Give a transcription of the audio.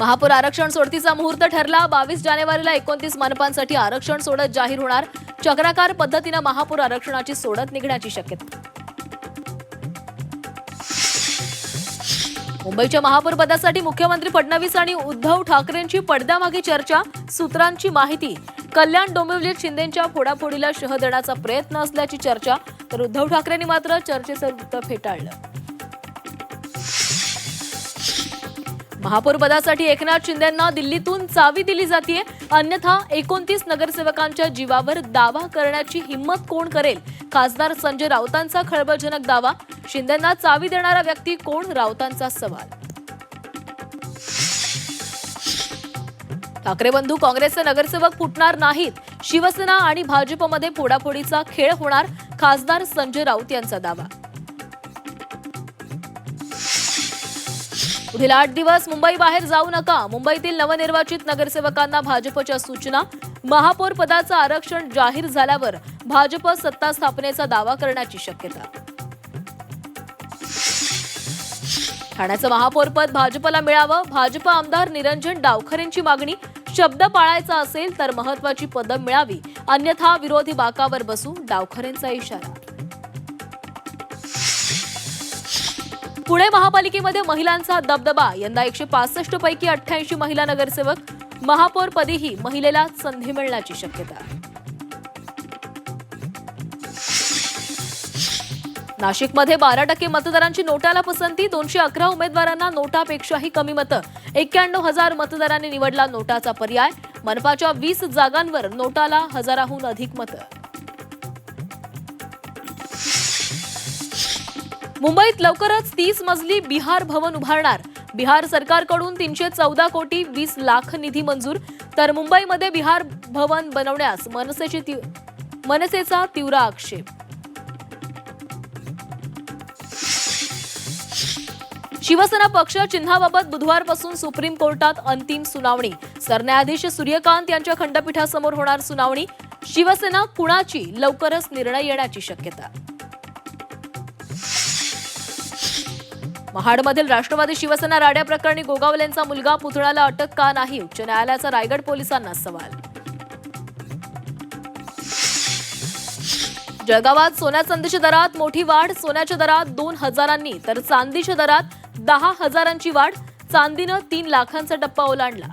महापौर आरक्षण सोडतीचा मुहूर्त ठरला। 22 जानेवारीला 29 मनपांसाठी आरक्षण सोडत जाहीर होणार। चक्राकार पद्धतीने महापौर आरक्षणाची सोडत निघण्याची शक्यता। मुंबईच्या महापौर पदासाठी मुख्यमंत्री फडणवीस आणि उद्धव ठाकरेंची पडद्यामागे चर्चा। सूत्रांची माहिती, कल्याण डोंबिवलीत शिंदेंच्या फोडाफोडीला शह देण्याचा प्रयत्न असल्याची चर्चा, तर उद्धव ठाकरेंनी मात्र चर्चेचं वृत्त फेटाळलं। महापौर पदासाठी एकनाथ शिंदेंना दिल्लीतून चावी दिली जाते, अन्यथा 29 नगरसेवकांच्या जीवावर दावा करण्याची हिम्मत कोण करेल? खासदार संजय राऊतांचा खळबळजनक दावा। शिंदेंना चावी देणारा व्यक्ती कोण? राऊतांचा सवाल। ठाकरे बंधू काँग्रेसचे नगरसेवक फुटणार नाहीत, शिवसेना आणि भाजपमध्ये फोडाफोडीचा खेळ होणार, खासदार संजय राऊत यांचा दावा। पुढील 8 दिवस मुंबई बाहेर जाऊ नका, मुंबईतील नवनिर्वाचित नगरसेवकांना भाजपच्या सूचना। महापौर पदाचं आरक्षण जाहीर झाल्यावर भाजप सत्ता स्थापनेचा दावा करण्याची शक्यता। ठाण्याचं महापौरपद भाजपला मिळावं, भाजप आमदार निरंजन डावखरेंची मागणी। शब्द पाळायचा असेल तर महत्वाची पदं मिळावी, अन्यथा विरोधी बाकावर बसू, डावखरेंचा इशारा। पुणे महापालिकेमध्ये महिलांचा दबदबा, यंदा 165 पैकी 88 महिला नगरसेवक। महापौर पदीही महिलेला संधी मिळण्याची शक्यता। नाशिकमध्ये 12% मतदारांची नोटाला पसंती, 211 उमेदवारांना नोटापेक्षाही कमी मतं। 91,000 मतदारांनी निवडला नोटाचा पर्याय। मनपाच्या 20 जागांवर नोटाला 1000हून अधिक मतं। मुंबईत लवकरच 30 मजली बिहार भवन उभारणार। बिहार सरकारकडून 314 कोटी 20 लाख निधी मंजूर, तर मुंबईमध्ये बिहार भवन बनवण्यास मनसेचा तीव्र आक्षेप। शिवसेना पक्ष चिन्हाबाबत बुधवारपासून सुप्रीम कोर्टात अंतिम सुनावणी। सरन्यायाधीश सूर्यकांत यांच्या खंडपीठासमोर होणार सुनावणी। शिवसेना कुणाची? लवकरच निर्णय येण्याची शक्यता। महाडमधील राष्ट्रवादी शिवसेना राड्या प्रकरणी गोगावलेंचा मुलगा पुतळ्याला अटक का नाही? उच्च न्यायालयाचा रायगड पोलिसांना सवाल। जळगावात सोन्या चांदीच्या दरात मोठी वाढ, सोन्याच्या दरात 2000 तर चांदीच्या दरात 10,000ची वाढ। चांदीनं 3 लाखांचा टप्पा ओलांडला।